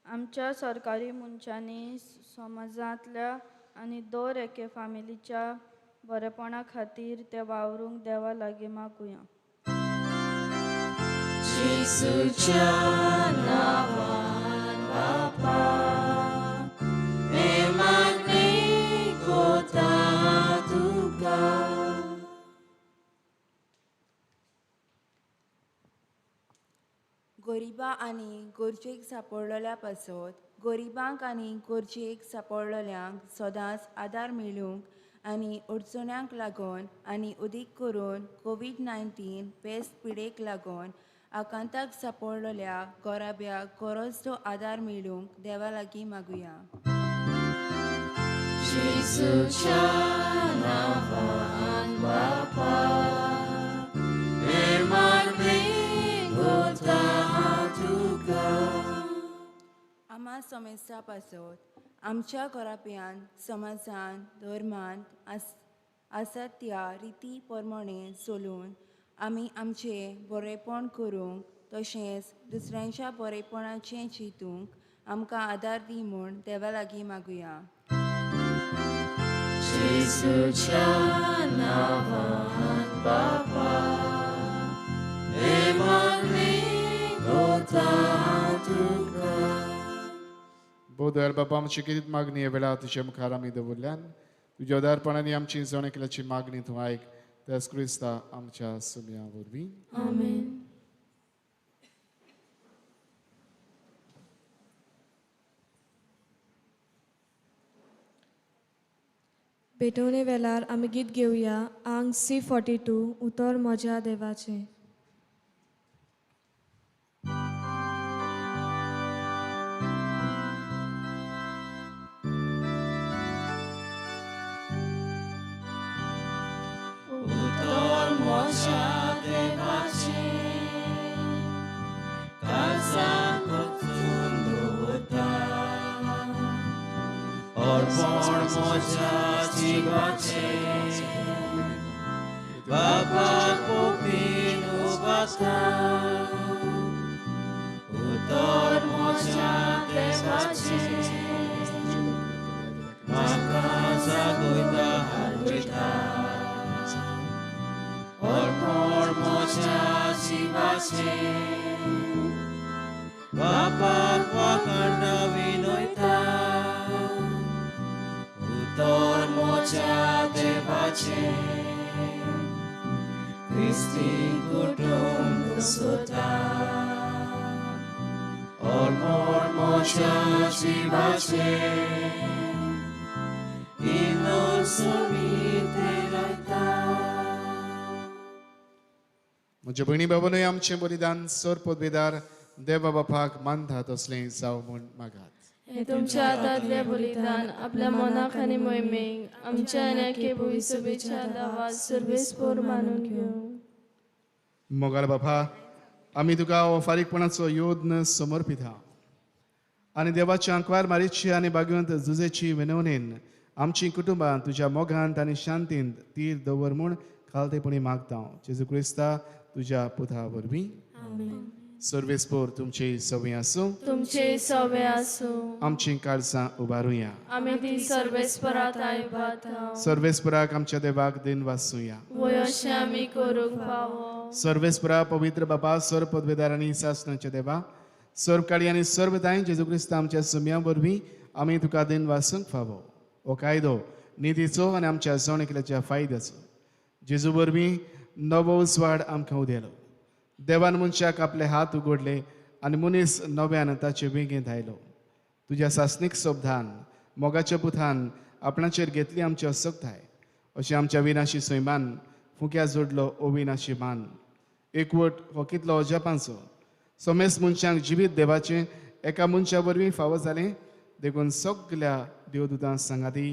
Speaker 8: आमच्या सरकारी मनशांनी समाजांतल्या आनी दर एके फॅमिलीच्या बरेपणा खातीर ते वावरूंक देवा लागीं मागुया
Speaker 9: गरिबां आनी गरजेक सांपडलेल्या पासत गरिबांक आनी गरजेक सांपडलेल्यांक सदांच आदार मेळूंक आनी अडचण्यांक लागून आनी अदीक करून कोविड-19 पेस्त पिडेक लागून आकांताक सांपडलेल्या गराब्याक गरज तो आदार मेळूंक देवा लागीं मागुया
Speaker 1: जेसूच्या नावान बापा हे मागणी गोता तुका
Speaker 9: आम्हा समेस्ता पासत आमच्या घराप्यान समाजान धर्मांत आसात त्या रिती प्रमाणे चलून आमी आमचे बरेपण करूंक तशेंच दुसऱ्यांच्या बरेपणाचें चिंतूंक आमकां आदार दी म्हूण देवा लागीं मागुया.
Speaker 1: जेसूच्या नावान बापा हे मागणी गोता तुका.
Speaker 2: बोदर बाबा आमची कितें मागणी हे वेळा तुज्या मुखार आमी दवरल्यान तुज्या उदारपणांनी आमची जण केल्याची मागणी तूं आयक त्याच क्रिस्ता आमच्या सुमया वरवीं.
Speaker 1: आमेन. पेटवणे वेळार आमी गीत घेवया आंग C42 उतर म्हज्या देवाचें. उतर म्हज्या देवाचें काळजांत वचून दवरता
Speaker 6: अर्पण म्हज्या जिवाचें बापाक पोपीन उबाता
Speaker 1: उतर म्हज्या देवाचें
Speaker 6: म्हाका जागयता हालयता अर्पण म्हज्या जिवाचें बापाक वाखाणा विनयता उतर म्हज्या देवाचें क्रिस्ती कुटुंब सोता अर्पण म्हज्या जिवाचें इनो सोबीते लायता.
Speaker 2: म्हज्या भयणी बाबानूय आमचें बलिदान सर पदवेदार देवा बापाक मानतात तसलें जावं म्हूण मागात.
Speaker 1: हे तुमच्या हातांतलें बलिदान आपल्या मनाक आनी मोहिमेक आमच्या आनी भुंयसभेच्या दावात सर्वेस्पोर मानून घेवं.
Speaker 2: मोगाळ बापा आमी तुका हो फारीकपणाचो योद्न समर्पिता आनी देवाच्या आंकवार मारीची आनी भाग्यवंत जुजेची विनवणेन आमची कुटुंबां तुज्या मोगांत आनी शांतींत तीर दवर म्हूण खालतेपणी मागता. जेजू क्रिस्ता तुज्या पुता वरवीं. सर्वेस्पोर तुमची सवय आसूं.
Speaker 1: तुमचे सवे आसूं.
Speaker 2: आमची काळजां उबारुया.
Speaker 1: आमी ती सर्वेस्परात आयबाता.
Speaker 2: सर्वेस्पराक आमच्या देवाक दिन वाचूया.
Speaker 1: वय अशें आमी करूंक फावो.
Speaker 2: सर्वेस्परा पवित्र बापा सर पदवेदार आनी सासणाच्या देवा सर्व काळी आनी सर्व दाय जेजू क्रिस्त आमच्या सुमया वरवीं आमी तुका दिन वाचूंक फावो. हो कायदो नितीचो आनी आमच्या जण केल्याच्या फायद्याचो जेजू वरवीं नवो उसवाड आमकां उदेलो. देवान मनशाक आपले हात उगडले आनी मनीस नव्यान ताचे वेगेंत आयलो. तुज्या सासणीक सोबधान मोगाच्या पुथान आपणाचेर घेतली आमची असोकताय अशें आमच्या विनाशी सैमान फुक्या जोडलो अविनाशी मान एकवट हो कितलो अजापांचो समेस्त मनशांक जिवीत देवाचें एका मनशा वरवीं फावो जालें देखून सगल्या देवदूतां सांगाती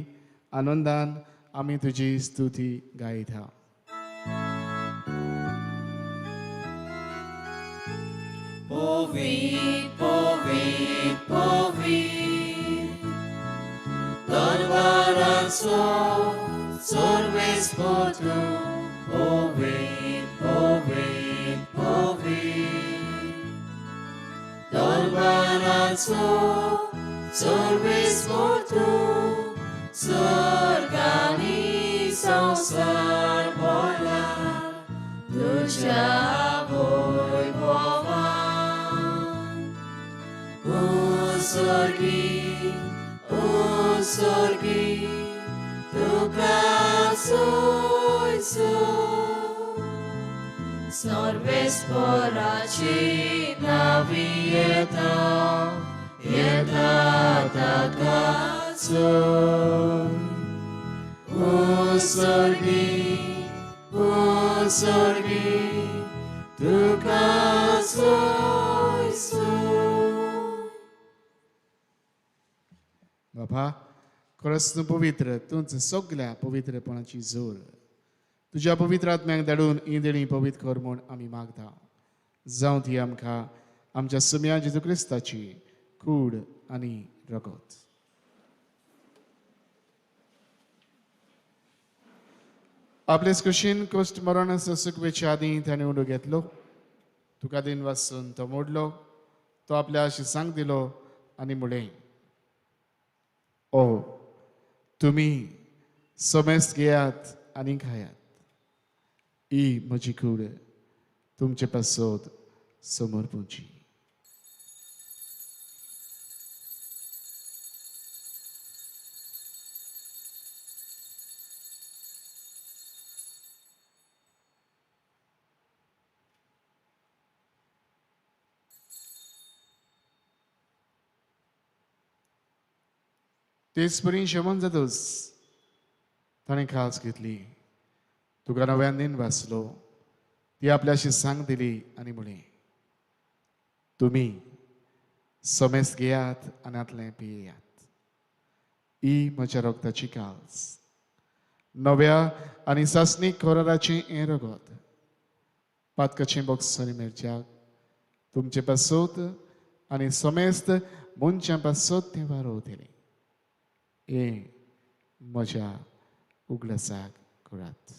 Speaker 2: आनंदान आमी तुजी स्तुती गायता.
Speaker 1: Povit, povit, povit, Dorvaraso, sorves potu, povit, povit, povit, Dorvaraso, sorves potu, sorgani sansar bola, tuja voi bova. O sorgi, tuka soy so. Sorves poraci navieta, eta takaso. O sorgi, tuka soy so.
Speaker 2: बापा खरंच तूं पवित्र तूंच सगळ्या पवित्रपणाची जोर तुज्या पवित्र आत्म्याक धाडून ही देणी पवित्र कर म्हूण आमी मागता जावं ती आमकां आमच्या सुम्या जेजू क्रिस्ताची कूड आनी रगत आपले कुशीन कश्ट मरण सुखवेच्या आदी ताणें उडो घेतलो तुका दिन वाचून तो मोडलो तो आपल्या शिसांक दिलो आनी म्हळें ओ तुमी समेस्त घेयात आनी खायात ही म्हजी कूड तुमचे पासत समोर पोवची तेच परी शमन जातच ताणें खास घेतली तुका नव्यान दिन वाचलो ती आपल्या शिसांक दिली आनी म्हळें तुमी समेस्त घेयात आनी आतलें पियेयात ही म्हज्या रगताची काल्स नव्या आनी सासणीक खोराराचें हें रगत पातकाचें बॉक्सांनी मेळच्याक तुमचे पासत आनी समेस्त मनशां पासत तें वारोवतलें हे म्हज्या उगडासाक करात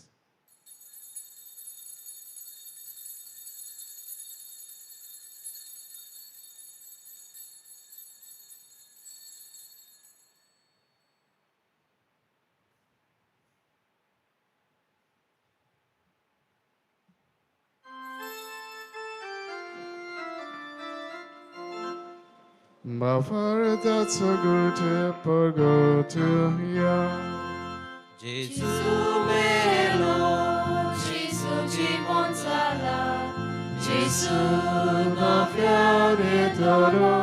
Speaker 2: Bavartați gute păgătuia
Speaker 6: Gesù melo,
Speaker 1: Gesù জীবন চালা
Speaker 6: Gesù nofiare toro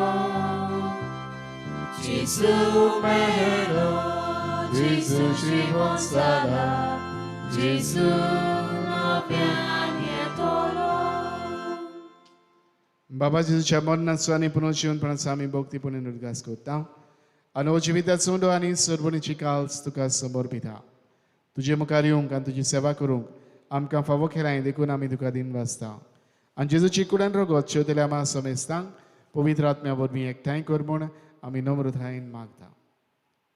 Speaker 6: Gesù melo, Gesù জীবন sala Gesù nofiare toro
Speaker 2: बाबा जेजूच्या मरणाचो आनी पुनर्जीवनपणाचो आमी भक्तीपणान उद्गास करता आनी हो जिविताचो उंडो आनी सरभणीची काल्स तुका समर्पिता तुजे मुखार येवंक आनी तुजी सेवा करूंक आमकां फावो केलाय देखून आमी तुका दिन वाचता आनी जेजूची कुडान रगत शेवतल्या आमा समेस्तांक पवित्र आत्म्या वरवीं एकठांय कर म्हूण आमी नम्रतायेन मागता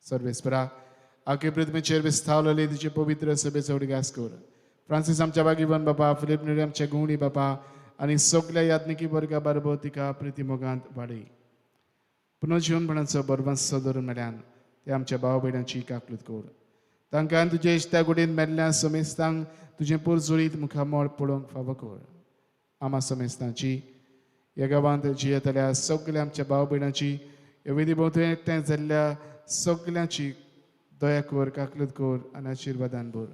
Speaker 2: सर्वेस्परा आखे पृथ्वीचेर विस्तावलेले तुजे पवित्र सभेचो उद्गास कर फ्रांसीस आमच्या बागीवन बाबा फिलीप नेरी आमच्या गुवणी बाबा आनी सगळ्या यात्निकी वर्गा बरोबर तिका प्रिती मोगांत वाडय पुनर्जीवनपणाचो बरवांसो धरून मेळ्यान ते आमच्या भाव भयणांची काकलूत कर तांकां तुजे इश्टा गुडीन मेल्ल्या समेस्तांक तुजें पुरजुळीत मुखामोळ पळोवंक फावो कर आमा समेस्तांची ह्या गांवांत जियेतल्या सगळ्या आमच्या भाव भयणांची ह्या विधी भोंवतणी एकठांय जाल्ल्या सगळ्यांची दया कर काकलूत कर आनी आशिर्वादान भर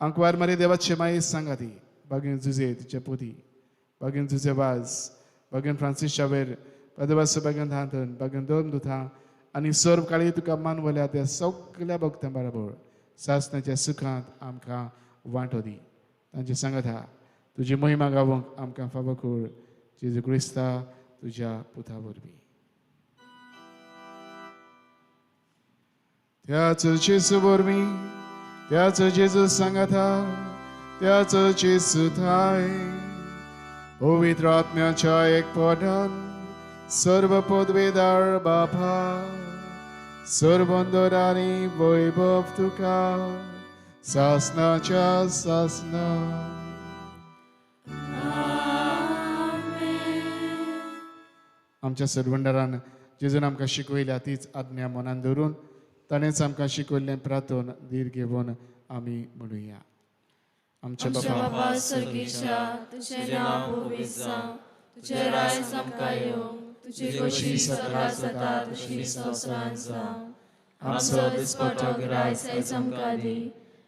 Speaker 2: आंकवार मारी देवाचे माये सांगाती बागेन जुजे तिच्या पोती बागेन जुजे वाज बागेन फ्रांसीस शावेर पदवास बागेन धांतन बागेन दोन दुथा आनी सर्व काळी तुका मानवल्या त्या सगळ्या भक्तां बरोबर सासणाच्या सुखांत आमकां वांटो दी तांचे सांगत हा तुजी महिमा गावोंक आमकां फावो कर जेजू क्रिस्ता तुज्या पुता वरवीं त्याच जेजू वरवीं त्याच जेजू सांगत हा त्याच जेजू थाय पवित्र आत्म्याच्या एक पदान सर्व पदवेदार बापा सर्वंदर आनी वैभव तुका सासनाच्या सासना आमच्या सर्वंडरान जेजून आमकां शिकयल्या तीच आज्ञा मनान धरून ताणेंच आमकां शिकयल्लें प्रार्थन धीर घेवन आमी म्हणुया आमच्या
Speaker 1: बाबा सर्गीच्या तुझे नाव पवित्र जावं तुझे राज आमकां येवं तुझी कशी सकाळ जाता तशी संवसारांत जावं आमचो दिसपटो गिरायक आयज आमकां दी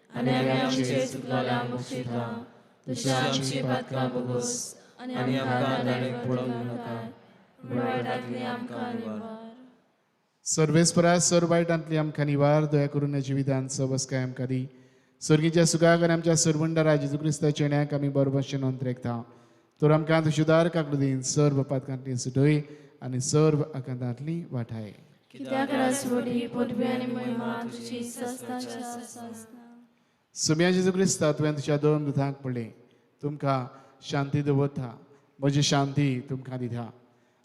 Speaker 1: आनी आमी आमचे चुकलेल्यांक बक्षिता तशी आमची पातकां बोगोस आनी आमकां दाणेक पडोवंक नाका वायटांतली आमकां निवार
Speaker 2: सर्वेस्परा सर्व वायटांतली आमकां निवार दया करून ह्या जिवितांत सबस्काय आमकां दी सर्गीच्या सुखाक आनी आमच्या सर्वंडरा जेजू क्रिस्ताच्या नेण्याक आमी बरोबरशें नोंद रेखता तर आमकां शुदार काकलो दीन सर्व पातकांतली सुटय आनी सर्व आकांतांतली वाठाय
Speaker 1: कित्याक राजवटी पदवी आनी महिमा तुजी सस्ताच्या सस्ता.
Speaker 2: सुम्या जेजू क्रिस्ता तुवें तुज्या दोन दुतांक पडली तुमकां शांती दवरता म्हजी शांती तुमकां दिता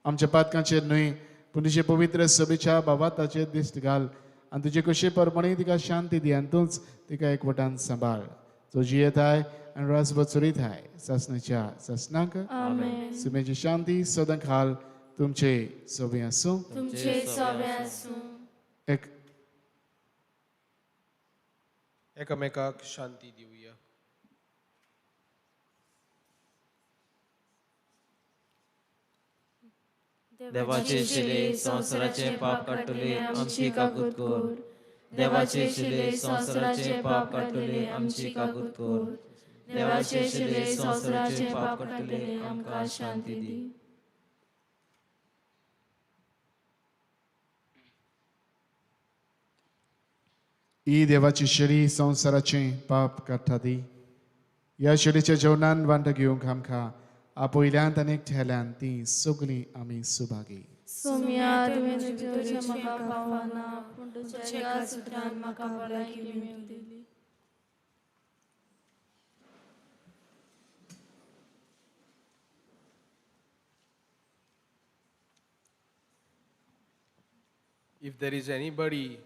Speaker 2: आमच्या पातकांचेर न्हय पूण तुजे पवित्र सभेच्या बाबाताचेर दिश्ट घाल आनी तुजे कशे परमणी तिका शांती दी आनी तूंच तिका एकवटान सांबाळ तो जियेताय आनी रासभर चोरिताय सासणाच्या सासणाक
Speaker 1: आमेन.
Speaker 2: सुम्याची शांती सदां खाल तुमचे सोबे आसूं
Speaker 1: तुमचे सोबे आसूं.
Speaker 2: एक
Speaker 7: एकामेकाक शांती दिवया.
Speaker 6: देवाचे शिले संवसाराचे पाप काडटले आमची काकूत कोर. देवाचे शिले संवसाराचे पाप काडटले आमची काकूत कोर. देवाचे शिले संवसाराचे पाप काडटले आमकां शांती दी.
Speaker 2: ही देवाची शिडी संवसाराचे पाप काडटा ती ह्या शिडीच्या जेवणान वांट घेवंक आमकां आपयल्यांत आनी एकठ्याल्यान ती सगळीं आमी सुभागी.
Speaker 1: सोम्या तुवें तुजें म्हाका पावना पूण तुज्या एका सुत्रान म्हाका भलायकी मेळून दिली.
Speaker 7: If there is anybody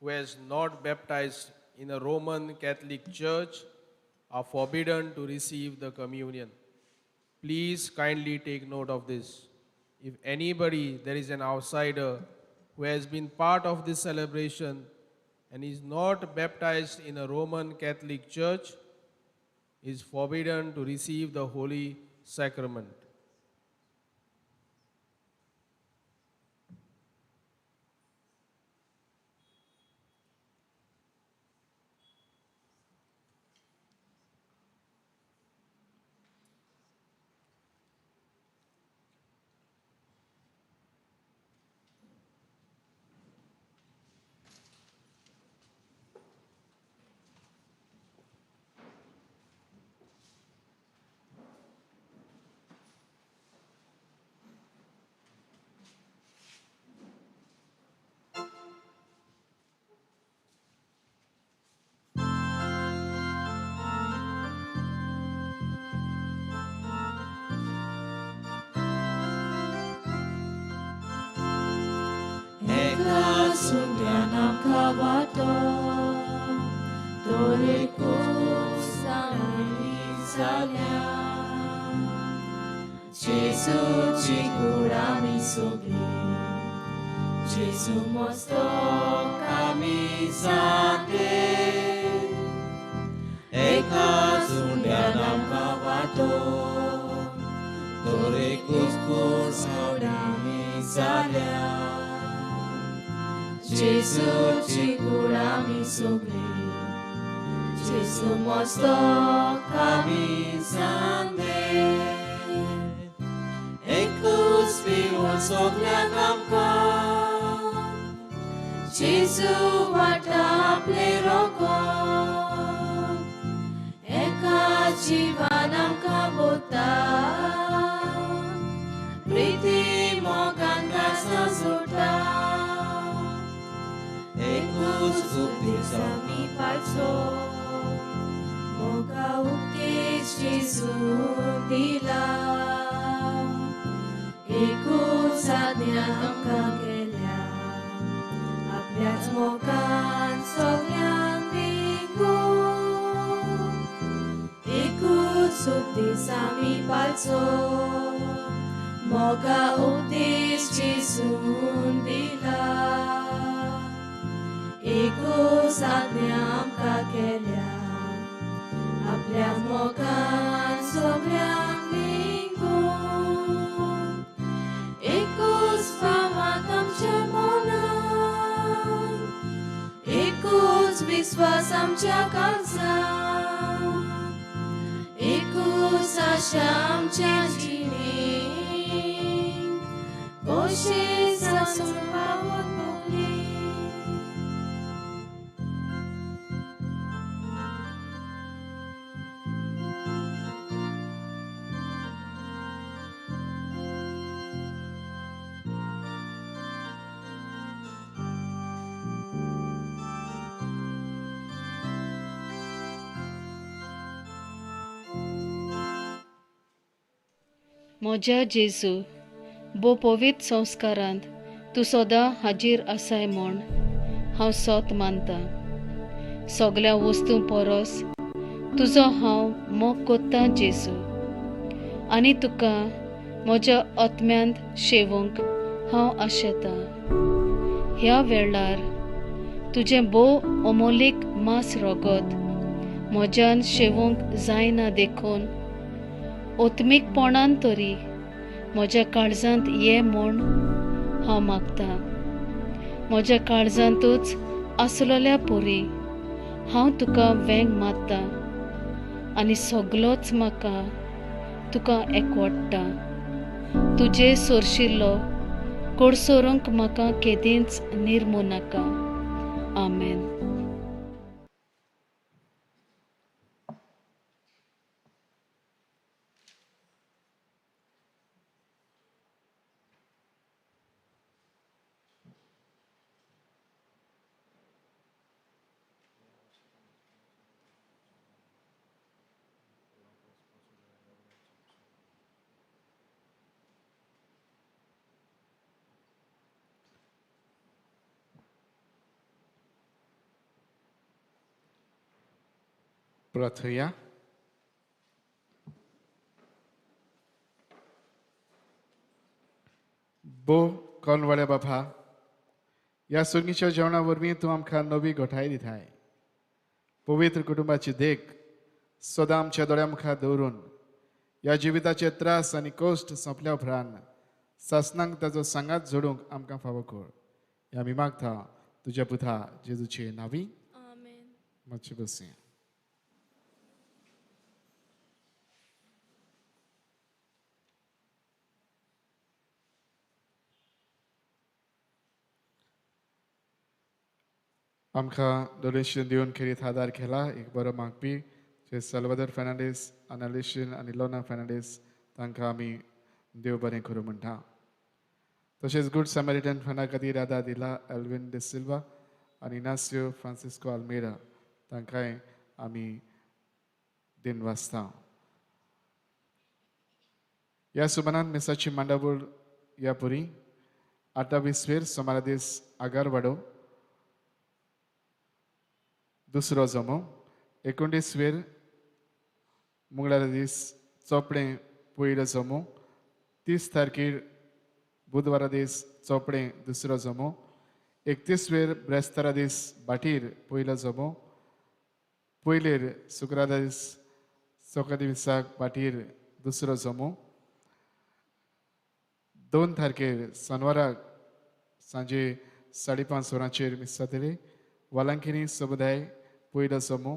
Speaker 7: who has not baptized in a Roman Catholic Church are forbidden to receive the communion. Please kindly take note of this. If anybody, there is an outsider who has been part of this celebration and is not baptized in a Roman Catholic Church, is forbidden to receive the Holy Sacrament.
Speaker 1: Sundian amkabato, Dorekus amenizalia. Jesu chikura sobi, Jesu mosto kami sate. Eka sundian amkabato, Dorekus amenizalia. Jesu chikura sobi, Jesu mosto kami sate. Ekus piwon soglia kamka, Jesu wata pleroko, eka jivanam kabota, priti mogan kasa suta, ekus ukti sami palso, moga ukti Jesu dila. Ikut saatnya engkau kelia, apliat mokan sogliang minggu. Ikut sukti sami palso, moga uktis Jisun dila. Ikut saatnya engkau kelia, apliat mokan sogliang minggu. Ikus pamatam cemonan, ikus viswasam cakalsan, ikus asyam cajining, koshe sasum pawat bukli.
Speaker 10: म्हज्या जेजू बो पवित्र संस्कारांत तूं सदां हाजीर आसाय म्हूण हांव सोत मानतां. सगळ्या वस्तू परस तुजो हांव मोग कोत्तां जेजू, आनी तुका म्हज्या आत्म्यांत शेवूंक हांव आशेतां. ह्या वेळार तुजें बो अमोलीक मास रोगत म्हज्यान शेवूंक जायना देखून ओत्मीकपणान तरी म्हज्या काळजांत ये म्हूण हांव मागतां. म्हज्या काळजांतूच आसलोल्या पोरी हांव तुका वेंग मारतां आनी सगलोच म्हाका तुका एकवडटा. तुजे सोरशिल्लो कोडसोरूंक म्हाका केदींच निर्मू नाका. आमेन.
Speaker 2: प्रार्थया. बो कोलवड्या बापा, ह्या सुगीच्या जेवणा वरवीं तूं आमकां नवी घोटाय दिताय. पवित्र कुटुंबाची देख सदां आमच्या दोळ्या मुखार दवरून ह्या जिविताचे त्रास आनी कश्ट सोंपल्या उपरांत सासणांक ताचो सांगात जोडूंक आमकां फावो कर. ह्या आमी मागता तुज्या पुता जेजूचे नांवी.
Speaker 1: आमेन.
Speaker 2: मातशें बसी. आमकां डोनेशन दिवन खेरीत आदार केला एक बरो मागपी जे सल्वादर फेर्नांडीस, अनालिशन आनी लोना फेर्नांडीस तांकां आमी देव बरें करूं म्हणटा. तशेंच गूड सॅमरिटन फंडा खातीर आदार दिला एल्विन डे सिल्वा आनी इनासियो फ्रांसिस्को आल्मेरा तांकांय आमी दिन वाचता. ह्या सुमारान मिसाची मांडावळ ह्या पुरी 28 सोमारा दीस आगार वाडो दुसरो जमो 29 मंगळारा दीस चोपडें पयलो जमो 30 तारखेर बुधवारा दीस चोपडें दुसरो जमो 31 ब्रेस्तारा दीस बाटीर पयलो जमो पयलेर शुक्रारा दीस सोका दिसाक बाटीर दुसरो जमो 2 तारखेर शेनवाराक सांजे 5:30 वरांचेर मिस जातले. वालांकिनी समुदाय पयलो जमो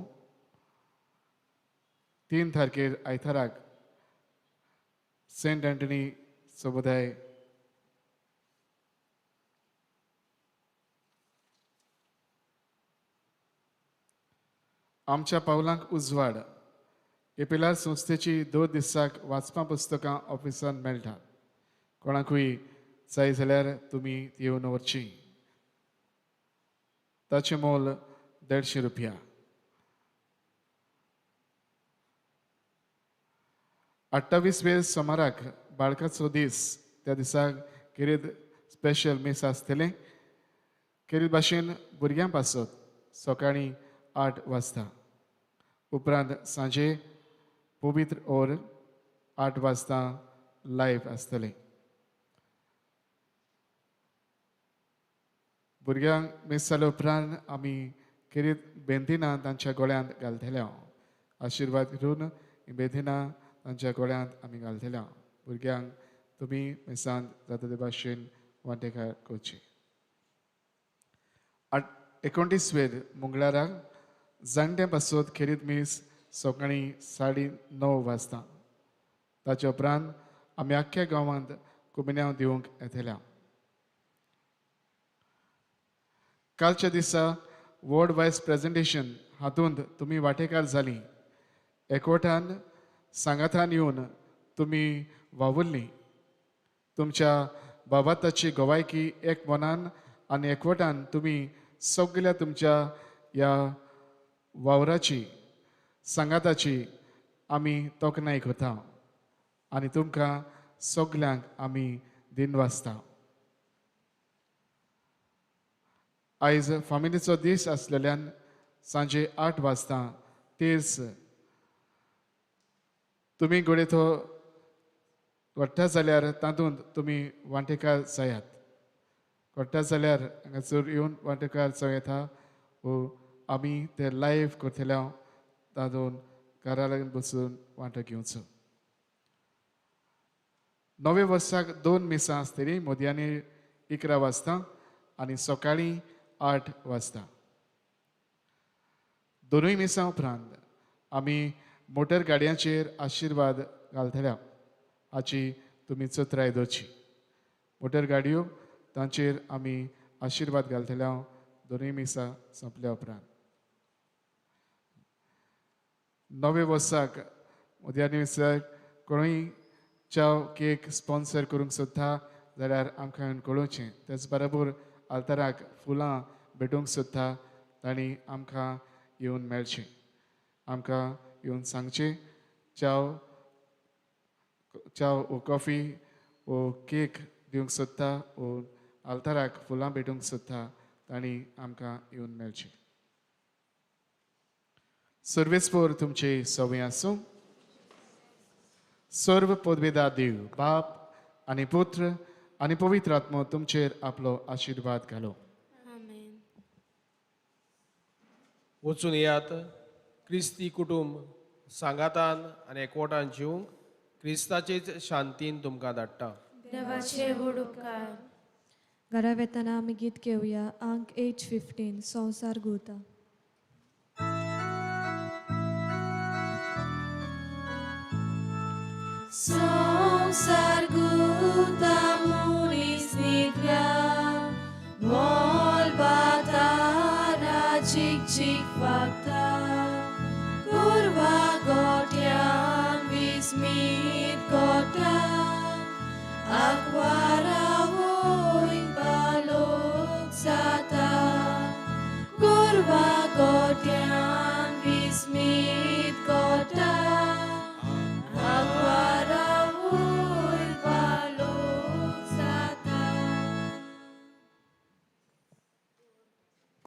Speaker 2: 3 तारखेर आयताराक सेंट एंटनी समुदाय आमच्या पावलांक उजवाड एपिलार संस्थेची 2 दिसाक वाचपां पुस्तकां ऑफिसांत मेळटात. कोणाकूय जाय जाल्यार तुमी येवन व्हरची. ताचें मोल 150 रुपया. 28 सोमाराक बाळकाचो दीस त्या दिसाक किरीत स्पेशल मीस आसतलें. किरीत भाशेन भुरग्यां पासत सकाळीं 8 वाजता उपरांत सांजे पवित्र ओर 8 वाजता लायव्ह आसतलें. भुरग्यांक मीस जाल्या उपरांत आमी किरीत बेंतिना तांच्या गोळ्यांत घालतले. आशिर्वाद घेवन ही बेंतिना तांच्या गोळ्यांत आमी घालतले. भुरग्यांक तुमी मिसांत जाता ते भाशेन वांटेकार करची. 29 मंगळाराक जाणटे पासत खेरीत मीस सकाळीं 9:30 वाजता. ताचे उपरांत आमी आख्ख्या गांवांत कुमिन्यांव दिवंक येतल्या. कालच्या दिसा वर्ड वायज प्रेजेंटेशन हातूंत तुमी वांटेकार जालीं. एकवटान सांगातान येवन तुमी वावुरलीं. तुमच्या बाबाताची गोवायकी एक मनान आनी एकवटान तुमी सगल्या तुमच्या ह्या वावराची सांगाताची आमी तोखणाय करता आनी तुमकां सगल्यांक आमी दिनवासता. आयज फामिलीचो दीस आसलेल्यान सांजे 8 वाजता तेर्स तुमी घोडे तो घडटा जाल्यार तातूंत तुमी वांटेकार जायात. घडटा जाल्यार हांगासर येवन वांटेकार जावं येता वो आमी ते लायव्ह करतल्या तातूंत घरा लागून बसून वांटो घेवचो. नवे वर्साक 2 मिसां आसतलीं, मोदयांनी 11 वाजता आनी सकाळीं 8 वाजता. दोनूय मिसां उपरांत आमी मोटर गाडयांचेर आशिर्वाद घालतल्या हाची तुमी चतराय दवरची. मोटर गाडयो तांचेर आमी आशिर्वाद घालतल्या दोनूय मिसां सोंपल्या उपरांत. नवे वर्साक मोदयांनी विचार कोणूय चाव केक स्पॉन्सर करूंक सोदता जाल्यार आमकां कळोवचें. तेच बरोबर आल्ताराक फुलां भेटूंक सोदता तांणी आमकां येवन मेळचें. आमकां येवन सांगचें चाव वो कॉफी वो केक दिवंक सोदता वो आल्ताराक फुलां भेटूंक सोदता तांणी आमकां येवन मेळचें. सर्वेस्पोर तुमचे सवय आसूं. सर्व पदवेदार देव बाप आनी पुत्र आनी पवित्र आत्मो तुमचेर आपलो आशिर्वाद घालो.
Speaker 1: आमेन.
Speaker 7: वचून येयात. क्रिस्ती कुटुंब सांगातान आनी एकवटान जिवंक क्रिस्ताचेच शांतीन तुमकां धाडटा.
Speaker 1: देवाचे व्हड उपकार.
Speaker 11: घरा वेताना आमी गीत घेवया. अंक 8:15 संवसार घुंवता.
Speaker 1: संसार घुंवता मनीस निद्रा मोल बातारा चीक चीक वागता गोरवा गोट्यान विस्मीत गोटा आग्वारा वोय बालोक जाता गोरवा गोट्यान विस्मीत गोटा